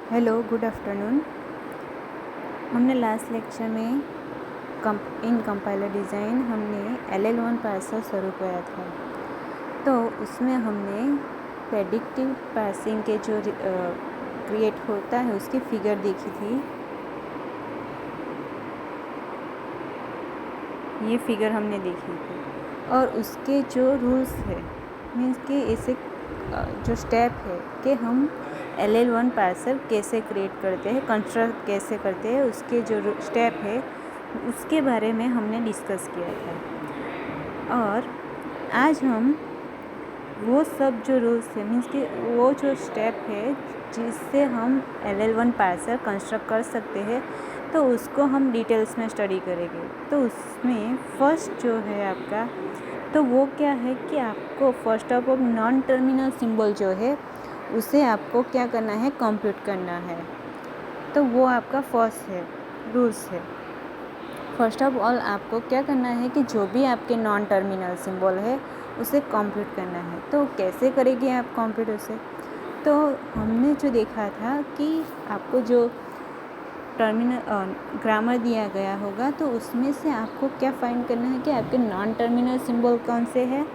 Hello, good afternoon. हमने last lecture में इन compiler design हमने LL1 पार्सर शुरू किया था। तो उसमें हमने प्रेडिक्टिव पार्सिंग के जो क्रिएट होता है उसकी फिगर देखी थी। ये फिगर हमने देखी थी और उसके जो रूल्स है मीन्स कि इसे जो स्टेप है कि हम LL1 पार्सर कैसे क्रिएट करते हैं, कंस्ट्रक्ट कैसे करते हैं, उसके जो स्टेप है उसके बारे में हमने डिस्कस किया था। और आज हम वो सब जो रूल्स है मीन्स कि वो जो स्टेप है जिससे हम LL1 पार्सर कंस्ट्रक्ट कर सकते हैं, तो उसको हम डिटेल्स में स्टडी करेंगे। तो उसमें फर्स्ट जो है आपका, तो वो क्या है कि आपको first of all non terminal symbol जो है उसे आपको क्या करना है, कंप्यूट करना है। तो वो आपका फर्स्ट है रूल्स है। फर्स्ट ऑफ ऑल आपको क्या करना है कि जो भी आपके नॉन टर्मिनल सिंबल है उसे कंप्यूट करना है। तो कैसे करेंगे आप कंप्यूट उसे? तो हमने जो देखा था कि आपको जो टर्मिनल ग्रामर दिया गया होगा तो उसमें से आपको क्या फाइंड करना है कि आपके नॉन टर्मिनल सिंबल कौन से हैं,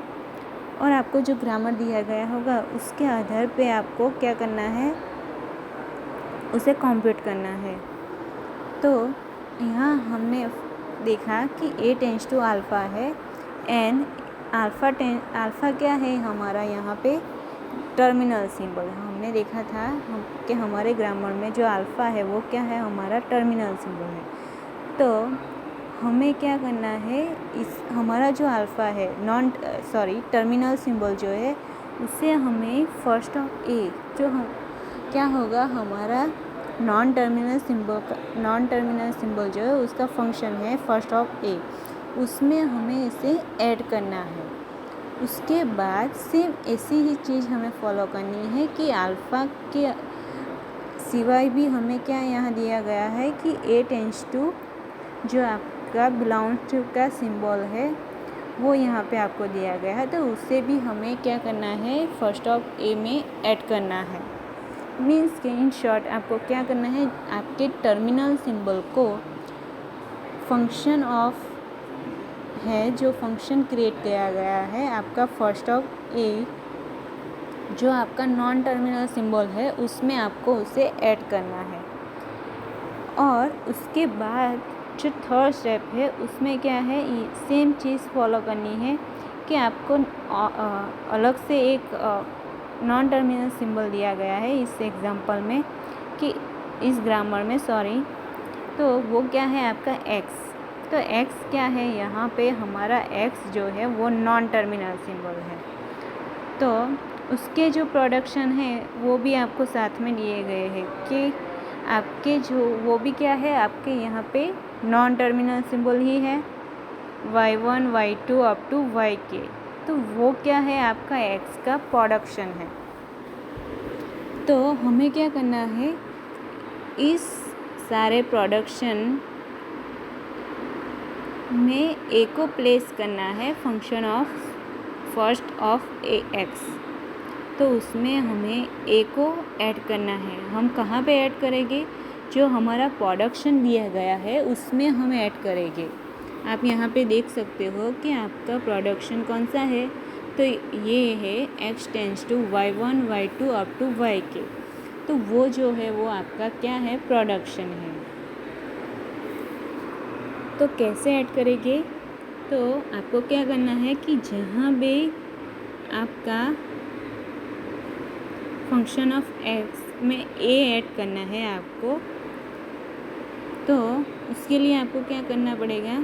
और आपको जो ग्रामर दिया गया होगा उसके आधार पे आपको क्या करना है, उसे कंप्यूट करना है। तो यहाँ हमने देखा कि A टेंस टू अल्फ़ा है एंड अल्फ़ा क्या है हमारा यहाँ पे टर्मिनल सिंबल। हमने देखा था कि हमारे ग्रामर में जो अल्फ़ा है वो क्या है, हमारा टर्मिनल सिंबल है। तो हमें क्या करना है, इस हमारा जो अल्फ़ा है टर्मिनल सिंबल जो है उससे हमें फर्स्ट ऑफ A जो हम क्या होगा, हमारा नॉन टर्मिनल सिंबल जो है उसका फंक्शन है फर्स्ट ऑफ A, उसमें हमें इसे ऐड करना है। उसके बाद सेम ऐसी ही चीज़ हमें फॉलो करनी है कि अल्फ़ा के सिवाय भी हमें क्या यहाँ दिया गया है कि A टेंस टू जो आपका बिलोंग्स टू का सिंबल है वो यहाँ पे आपको दिया गया है, तो उससे भी हमें क्या करना है, फर्स्ट ऑफ A में ऐड करना है। मीन्स के इन शॉर्ट आपको क्या करना है, आपके टर्मिनल सिंबल को फंक्शन ऑफ है जो फंक्शन क्रिएट किया गया है आपका फर्स्ट ऑफ A जो आपका नॉन टर्मिनल सिंबल है उसमें आपको उसे ऐड करना है। और उसके बाद जो थर्ड स्टेप है उसमें क्या है, सेम चीज़ फॉलो करनी है कि आपको अलग से एक नॉन टर्मिनल सिंबल दिया गया है इस एग्जांपल में कि इस ग्रामर में तो वो क्या है आपका x। तो x क्या है, यहाँ पे हमारा x जो है वो नॉन टर्मिनल सिंबल है। तो उसके जो प्रोडक्शन है वो भी आपको साथ में दिए गए हैं कि आपके जो वो भी क्या है, आपके यहाँ पे नॉन टर्मिनल सिंबल ही है y1 y2 up to yk। तो वो क्या है, आपका x का प्रोडक्शन है। तो हमें क्या करना है, इस सारे प्रोडक्शन में a को प्लेस करना है function of first of x। तो उसमें हमें a को ऐड करना है। हम कहाँ पे ऐड करेंगे, जो हमारा प्रोडक्शन दिया गया है उसमें हम ऐड करेंगे। आप यहाँ पे देख सकते हो कि आपका प्रोडक्शन कौन सा है, तो ये है x tends to y1 y2 up to yk। तो वो जो है वो आपका क्या है, प्रोडक्शन है। तो कैसे ऐड करेंगे, तो आपको क्या करना है कि जहाँ भी आपका फंक्शन ऑफ x में a ऐड करना है आपको, तो उसके लिए आपको क्या करना पड़ेगा,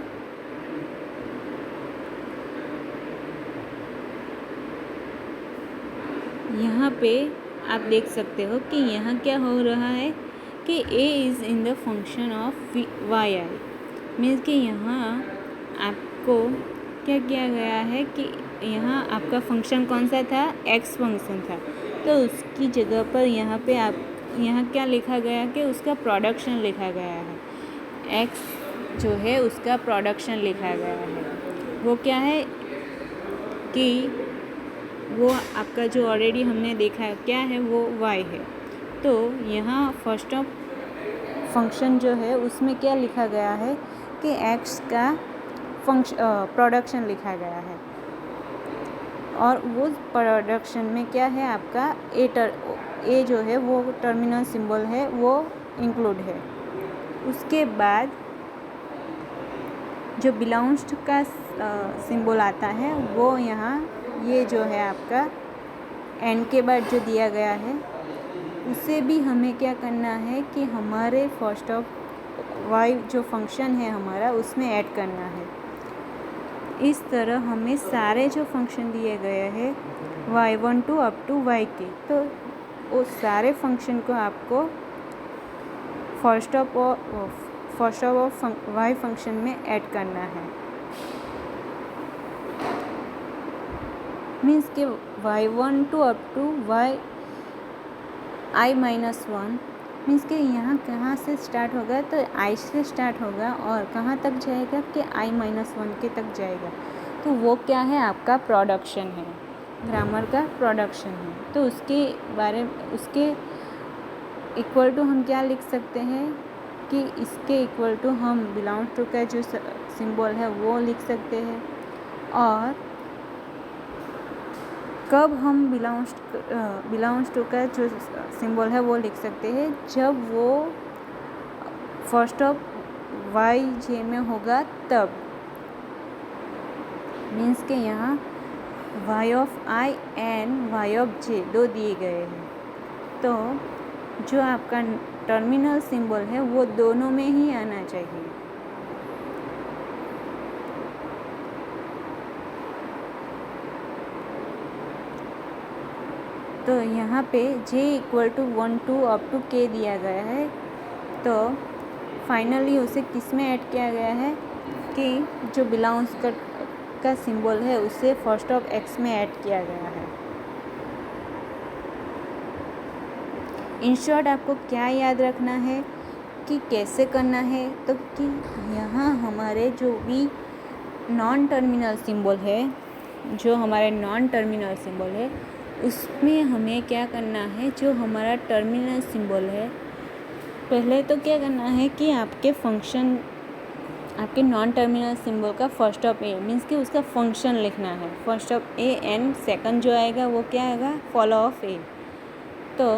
यहाँ पे आप देख सकते हो कि यहाँ क्या हो रहा है कि a is in the function of y। Means कि यहाँ आपको क्या किया गया है कि यहाँ आपका फंक्शन कौन सा था, x फंक्शन था। तो उसकी जगह पर यहाँ पे आप यहाँ क्या लिखा गया कि उसका प्रोडक्शन लिखा गया है, x जो है उसका प्रोडक्शन लिखा गया है। वो क्या है कि वो आपका जो ऑलरेडी हमने देखा है क्या है, वो y है। तो यहाँ फर्स्ट ऑफ फंक्शन जो है उसमें क्या लिखा गया है कि एक्स का प्रोडक्शन लिखा गया है, और वो प्रोडक्शन में क्या है आपका ए जो है वो टर्मिनल सिंबल है वो इंक्लूड है। उसके बाद जो बिलोंग्स टू का सिंबल आता है वो यहाँ ये जो है आपका एन के बाद जो दिया गया है उसे भी हमें क्या करना है कि हमारे फर्स्ट ऑफ वाई जो फंक्शन है हमारा उसमें ऐड करना है। इस तरह हमें सारे जो फंक्शन दिए गए हैं y1 to up to y के, तो वो सारे फंक्शन को आपको फर्स्ट ऑफ वाई फंक्शन में ऐड करना है। मीन्स कि y1 to up to i minus one, means कि यहाँ कहाँ से स्टार्ट होगा तो i से स्टार्ट होगा और कहाँ तक जाएगा कि i माइनस वन के तक जाएगा। तो वो क्या है आपका प्रोडक्शन है, ग्रामर का प्रोडक्शन है। तो उसके इक्वल टू हम क्या लिख सकते हैं कि इसके इक्वल टू हम बिलोंग्स टू का जो सिंबल है वो लिख सकते हैं। और कब हम बिलोंग्स टू का जो सिंबल है वो लिख सकते हैं, जब वो फर्स्ट ऑफ वाई जे में होगा तब। मीन्स के यहाँ y of i and y of j दो दिए गए हैं, तो जो आपका टर्मिनल सिंबल है वो दोनों में ही आना चाहिए। तो यहाँ पे j equal to 1 to up to k दिया गया है, तो फाइनली उसे किस में ऐड किया गया है कि जो बिलोंग्स का सिंबल है उसे फर्स्ट ऑफ x में ऐड किया गया है। इन शॉर्ट आपको क्या याद रखना है कि कैसे करना है, तो कि यहाँ हमारे जो भी नॉन टर्मिनल सिंबल है, जो हमारे नॉन टर्मिनल सिंबल है उसमें हमें क्या करना है, जो हमारा टर्मिनल सिंबल है पहले तो क्या करना है कि आपके नॉन टर्मिनल सिंबल का फर्स्ट ऑफ ए मीन्स कि उसका फंक्शन लिखना है, first of A and second जो आएगा वो क्या आएगा फॉलो ऑफ ए। तो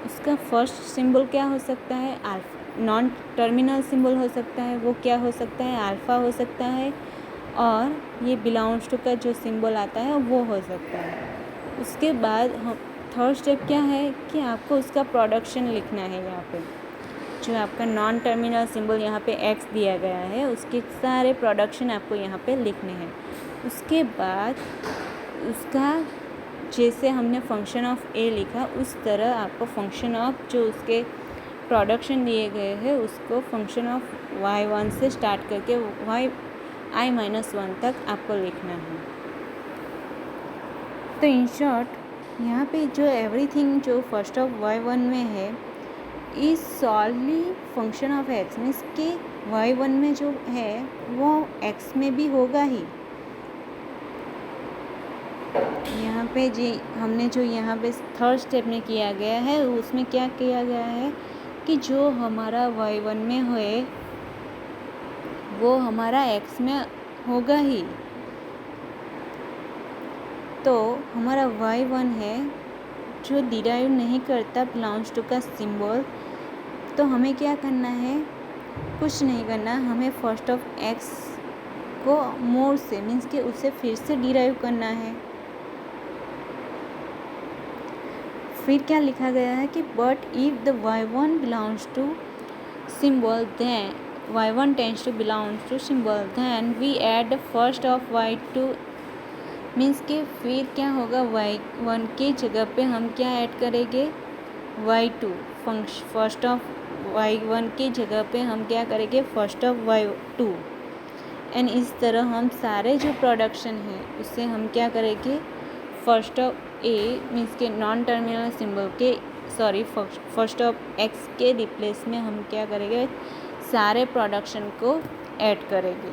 उसका फर्स्ट सिंबल क्या हो सकता है, अल्फा। नॉन टर्मिनल सिंबल हो सकता है वो क्या हो सकता है, अल्फ़ा हो सकता है, और ये बिलोंग्स टू का जो सिंबल आता है वो हो सकता है। उसके बाद हम थर्ड स्टेप क्या है कि आपको उसका प्रोडक्शन लिखना है। यहाँ पे जो आपका नॉन टर्मिनल सिंबल यहाँ पे x दिया गया है उसके सारे प्रोडक्शन आपको यहाँ पे लिखने हैं। उसके बाद उसका जैसे हमने फंक्शन ऑफ ए लिखा उस तरह आपको फंक्शन ऑफ जो उसके प्रोडक्शन दिए गए हैं उसको फंक्शन ऑफ y1 से स्टार्ट करके i माइनस वन तक आपको लिखना है। तो इन शॉर्ट यहाँ पे जो एवरीथिंग जो फर्स्ट ऑफ y1 में है is solely function of x, means कि y1 में जो है वो x में भी होगा ही। यहाँ पे हमने जो यहाँ पे थर्ड स्टेप में किया गया है उसमें क्या किया गया है कि जो हमारा y1 में है वो हमारा x में होगा ही। तो हमारा y1 है जो डिराइव नहीं करता बिलोंग्स टू का सिंबल, तो हमें क्या करना है, कुछ नहीं करना, हमें फर्स्ट ऑफ x को मोर से मीन्स कि उसे फिर से डिराइव करना है। फिर क्या लिखा गया है कि but if the y1 belongs to symbol then y1 tends to belongs to symbol then we add the first of y2, means कि फिर क्या होगा y1 की जगह पे हम क्या ऐड करेंगे y2, फर्स्ट ऑफ y1 की जगह पे हम क्या करेंगे फर्स्ट ऑफ y2। एंड इस तरह हम सारे जो प्रोडक्शन है उससे हम क्या करेंगे फर्स्ट ऑफ ए मीन्स के नॉन टर्मिनल सिंबल के फर्स्ट ऑफ x के रिप्लेस में हम क्या करेंगे सारे प्रोडक्शन को ऐड करेंगे।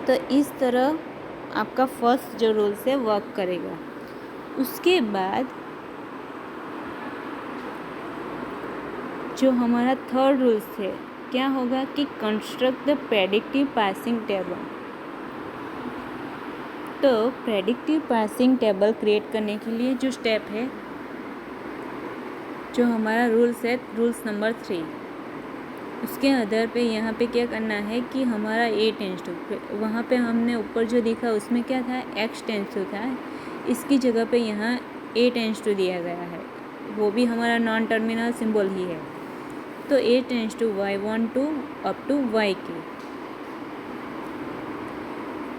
तो इस तरह आपका फर्स्ट जो रूल से वर्क करेगा। उसके बाद जो हमारा थर्ड रूल्स है क्या होगा कि construct the predictive passing table. तो प्रेडिक्टिव पासिंग टेबल क्रिएट करने के लिए जो स्टेप है, जो हमारा रूल्स है, रूल्स नंबर 3, उसके आधार पे यहाँ पे क्या करना है कि हमारा a टेंस टू, वहाँ पे हमने ऊपर जो दिखा उसमें क्या था, x टेंस टू था, इसकी जगह पे यहाँ a टेंस टू दिया गया है, वो भी हमारा नॉन टर्मिनल सिंबल ही है। तो a tends to y1 to up to y के।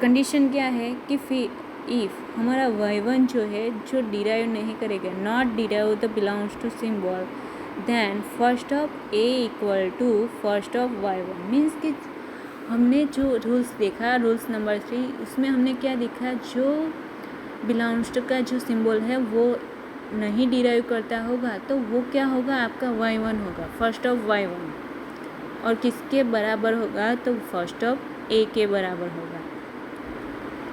कंडीशन क्या है कि इफ़ हमारा y1 जो है जो डिराइव नहीं करेगा, not derive the belongs to symbol, then first of a equal to first of y1। Means कि हमने जो रूल्स देखा, रूल्स नंबर 3, उसमें हमने क्या देखा, जो बिलोंग्स टू का जो सिंबल है वो नहीं डिराइव करता होगा तो वो क्या होगा, आपका y1 होगा, फर्स्ट ऑफ y1, और किसके बराबर होगा, तो फर्स्ट ऑफ a के बराबर होगा।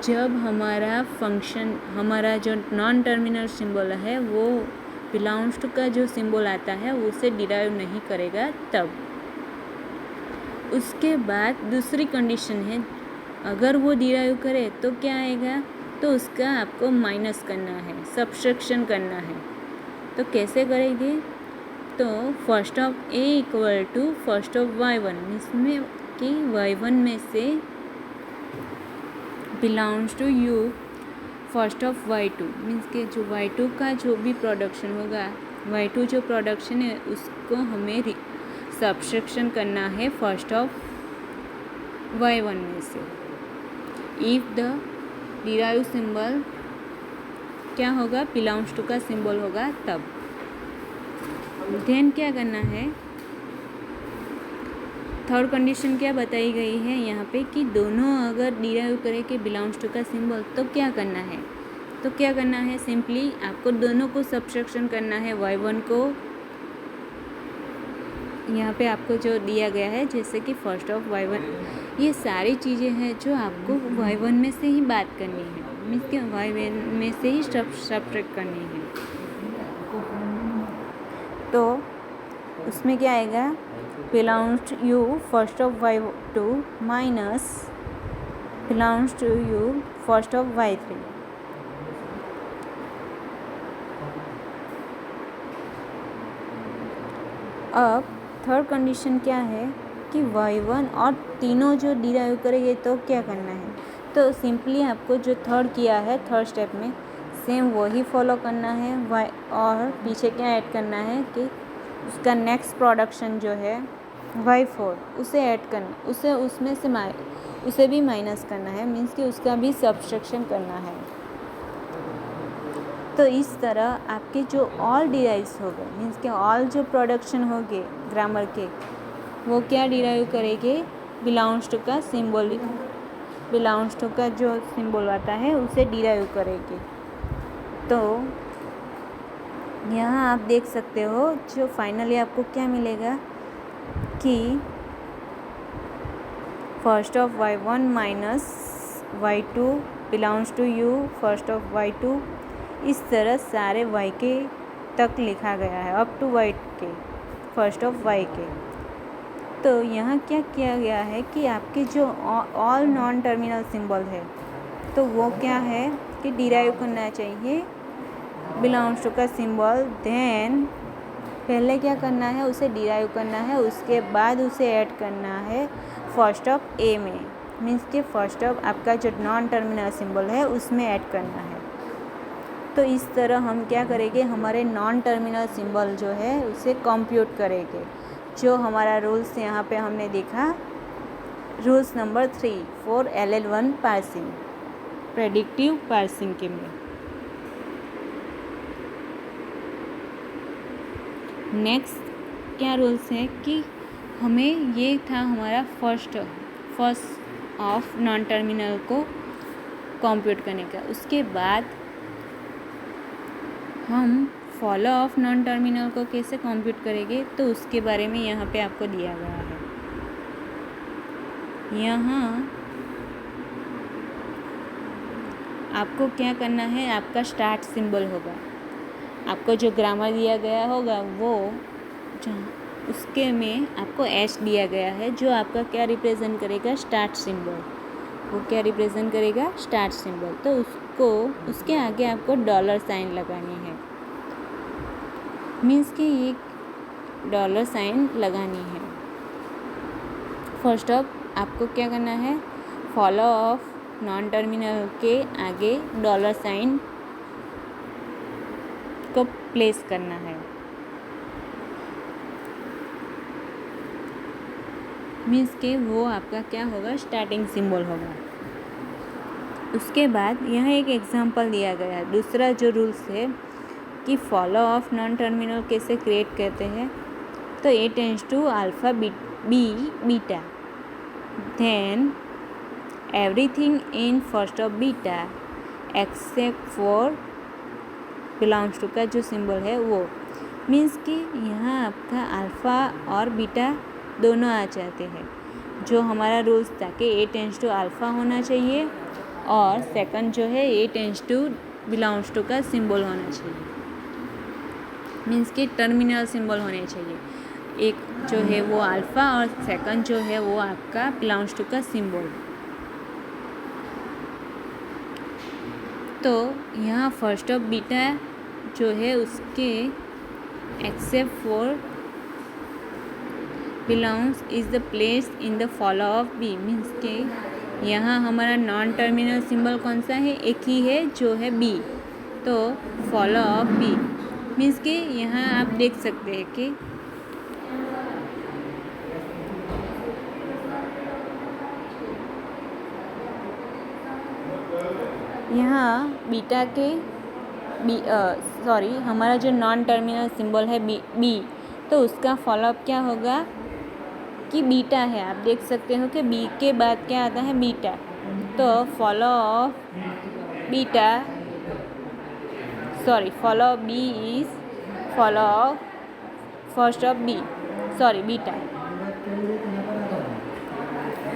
जब हमारा फंक्शन, हमारा जो नॉन टर्मिनल सिंबल है वो बिलोंग्स टू का जो सिंबल आता है उसे डिराइव नहीं करेगा तब। उसके बाद दूसरी कंडीशन है, अगर वो डिराइव करे तो क्या आएगा, तो उसका आपको माइनस करना है, सब्ट्रैक्शन करना है। तो कैसे करेंगे, तो first of a equal to first of y1, इसमें कि y1 में से belongs to U first of y2, means के जो y2 का जो भी प्रोडक्शन होगा, y2 जो प्रोडक्शन है उसको हमें सब्ट्रैक्शन करना है फर्स्ट ऑफ y1 में से। इफ़ द डिराइव सिंबल क्या होगा, बिलोंग्स टू का सिंबल होगा तब। देन क्या करना है, थर्ड कंडीशन क्या बताई गई है यहाँ पे कि दोनों अगर डिराइव करे कि बिलोंग्स टू का सिंबल, तो क्या करना है, तो क्या करना है, सिंपली आपको दोनों को सब्ट्रैक्शन करना है। y1 को यहाँ पे आपको जो दिया गया है जैसे कि फर्स्ट ऑफ y1, ये सारी चीज़ें हैं जो आपको y1 में से ही बात करनी है, मीन्स कि y1 में से ही सब्ट्रैक्ट करनी है। तो उसमें क्या आएगा, belongs to U first of y2 minus belongs to U first of y3। अब थर्ड कंडीशन क्या है कि y1 और तीनों जो डिराइव करेंगे तो क्या करना है, तो सिंपली आपको जो थर्ड किया है, थर्ड स्टेप में सेम वही फॉलो करना है, और पीछे क्या ऐड करना है कि उसका नेक्स्ट प्रोडक्शन जो है y4 उसे ऐड करना, उसे उसमें से उसे भी माइनस करना है, मीन्स कि उसका भी सब्ट्रैक्शन करना है। तो इस तरह आपके जो ऑल डिराइव्स हो गए, मीन्स कि ऑल जो प्रोडक्शन हो गए ग्रामर के, वो क्या डिराइव करेंगे, बिलोंग्स टू का सिंबल, बिलोंग्स टू का जो सिंबल आता है उसे डिराइव करेंगे। तो यहाँ आप देख सकते हो जो फाइनली आपको क्या मिलेगा कि first of y1 minus y2 belongs to U first of y2, इस तरह सारे y के तक लिखा गया है, अप टू y के, फर्स्ट ऑफ y के। तो यहाँ क्या किया गया है कि आपके जो ऑल नॉन टर्मिनल सिंबल है तो वो क्या है कि डिराइव करना चाहिए बिलोंग्स टू का सिंबल, देन पहले क्या करना है, उसे डिराइव करना है, उसके बाद उसे ऐड करना है फर्स्ट ऑफ a में, मीन्स के फर्स्ट ऑफ आपका जो नॉन टर्मिनल सिंबल है उसमें ऐड करना है। तो इस तरह हम क्या करेंगे, हमारे नॉन टर्मिनल सिंबल जो है उसे कंप्यूट करेंगे, जो हमारा रूल्स यहाँ पे हमने देखा, rules number 3 for LL1 parsing, predictive parsing के में। नेक्स्ट क्या रूल्स है कि हमें ये था हमारा फर्स्ट ऑफ नॉन टर्मिनल को कंप्यूट करने का। उसके बाद हम फॉलो ऑफ नॉन टर्मिनल को कैसे कंप्यूट करेंगे, तो उसके बारे में यहाँ पे आपको दिया गया है। यहाँ आपको क्या करना है, आपका स्टार्ट सिंबल होगा, आपको जो ग्रामर दिया गया होगा वो उसके में आपको एच दिया गया है, जो आपका क्या रिप्रेजेंट करेगा, स्टार्ट सिंबल। वो क्या रिप्रेजेंट करेगा, स्टार्ट सिंबल। तो उसके आगे आपको डॉलर साइन लगानी है, मीन्स कि एक डॉलर साइन लगानी है। फर्स्ट ऑफ आपको क्या करना है, फॉलो ऑफ नॉन टर्मिनल के आगे डॉलर साइन को प्लेस करना है, मीन्स के वो आपका क्या होगा, स्टार्टिंग सिंबल होगा। उसके बाद यहाँ एक एग्जांपल दिया गया है, दूसरा जो रूल्स है कि फॉलो ऑफ नॉन टर्मिनल कैसे क्रिएट करते हैं। तो A tends to alpha B beta, then everything in first of beta except for belongs to का जो सिंबल है वो, मीन्स कि यहाँ आपका अल्फ़ा और बीटा दोनों आ जाते हैं। जो हमारा रूल्स था कि ए टेंड्स टू अल्फ़ा होना चाहिए और सेकंड जो है A tends to belongs to का सिंबल होना चाहिए, मीन्स कि टर्मिनल सिंबल होने चाहिए। एक जो है वो अल्फ़ा और सेकंड जो है वो आपका बिलोंग्स टू का सिंबल। तो यहाँ फर्स्ट ऑफ बीटा जो है उसके except for belongs is the place in the follow of B, means के यहाँ हमारा नॉन टर्मिनल सिंबल कौन सा है, एक ही है जो है बी। तो फॉलो ऑफ बी मीन्स के यहाँ आप देख सकते हैं कि यहाँ बीटा के हमारा जो नॉन टर्मिनल सिंबल है बी, तो उसका फॉलोअप क्या होगा कि बीटा है। आप देख सकते हो कि बी के बाद क्या आता है, बीटा। तो follow of B is follow of first of beta,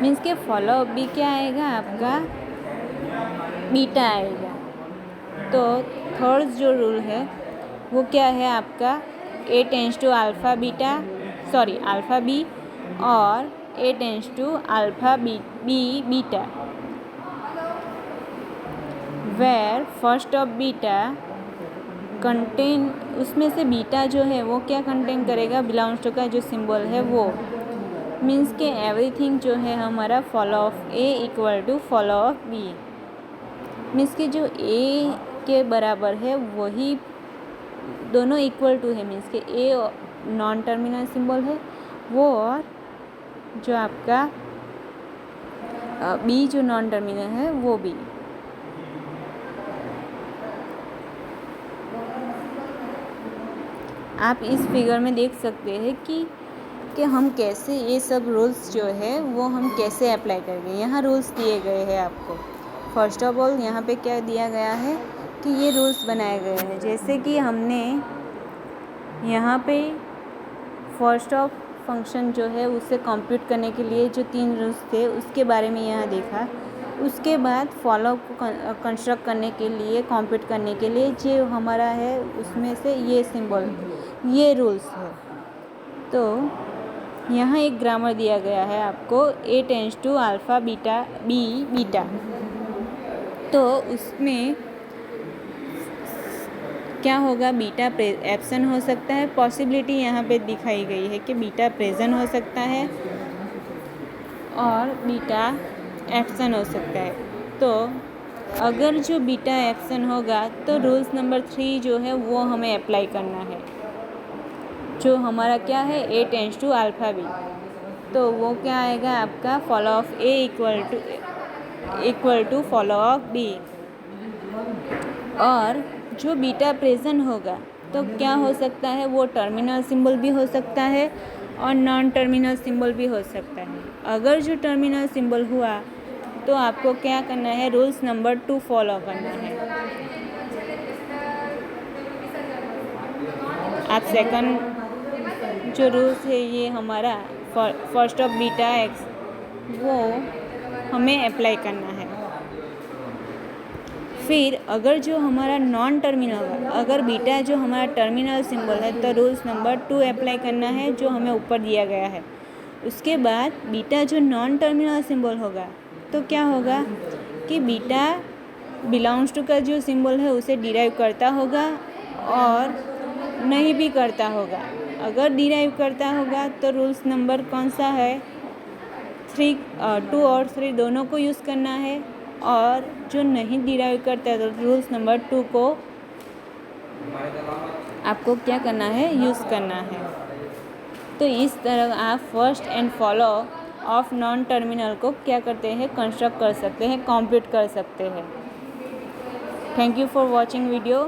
means के फॉलो ऑफ बी क्या आएगा, आपका बीटा आएगा। तो थर्ड जो रूल है वो क्या है आपका, A tends to alpha B और A tends to alpha B beta, where first of beta contain, उसमें से बीटा जो है वो क्या कंटेन करेगा, बिलोंग्स टू का जो सिंबल है वो, मीन्स के एवरीथिंग जो है हमारा follow of A equal to follow of B, means के जो ए के बराबर है वही दोनों इक्वल टू है, मीन्स के ए नॉन टर्मिनल सिंबल है वो, और जो आपका बी जो नॉन टर्मिनल है वो भी। आप इस फिगर में देख सकते हैं कि हम कैसे ये सब रूल्स जो है वो हम कैसे अप्लाई करेंगे। यहाँ रूल्स दिए गए हैं आपको। फर्स्ट ऑफ ऑल यहाँ पे क्या दिया गया है कि ये रूल्स बनाए गए हैं, जैसे कि हमने यहाँ पे फर्स्ट ऑफ फंक्शन जो है उसे कंप्यूट करने के लिए जो 3 रूल्स थे उसके बारे में यहाँ देखा। उसके बाद फॉलो को कंस्ट्रक्ट करने के लिए, कंप्यूट करने के लिए जो हमारा है उसमें से ये सिंबल, ये रूल्स है। तो यहाँ एक ग्रामर दिया गया है आपको, ए टेंड्स टू अल्फ़ा बीटा। तो उसमें क्या होगा, बीटा एब्सेंट हो सकता है, पॉसिबिलिटी यहाँ पे दिखाई गई है कि बीटा प्रेजेंट हो सकता है और बीटा एब्सेंट हो सकता है। तो अगर जो बीटा एब्सेंट होगा तो रूल्स नंबर 3 जो है वो हमें अप्लाई करना है, जो हमारा क्या है, A tends to alpha B. तो वो क्या आएगा आपका, follow of A equal to follow of B. और जो बीटा प्रेजेंट होगा तो क्या हो सकता है, वो टर्मिनल सिंबल भी हो सकता है और नॉन टर्मिनल सिंबल भी हो सकता है। अगर जो टर्मिनल सिंबल हुआ तो आपको क्या करना है, रूल्स नंबर 2 फॉलो करना है। आप सेकंड जो रूल्स है ये हमारा फर्स्ट ऑफ बीटा एक्स वो हमें अप्लाई करना है। फिर अगर जो हमारा नॉन टर्मिनल होगा, अगर बीटा जो हमारा टर्मिनल सिंबल है तो रूल्स नंबर 2 अप्लाई करना है जो हमें ऊपर दिया गया है। उसके बाद बीटा जो नॉन टर्मिनल सिंबल होगा तो क्या होगा कि बीटा बिलोंग्स टू का जो सिंबल है उसे डिराइव करता होगा और नहीं भी करता होगा। अगर डिराइव करता होगा तो रूल्स नंबर कौन सा है, 2 और 3 दोनों को यूज़ करना है, और जो नहीं डिराइव करता है तो रूल्स नंबर 2 को आपको क्या करना है, यूज़ करना है। तो इस तरह आप first and follow of non terminal को क्या करते हैं, कंस्ट्रक्ट कर सकते हैं, कंप्यूट कर सकते हैं। Thank you for watching video.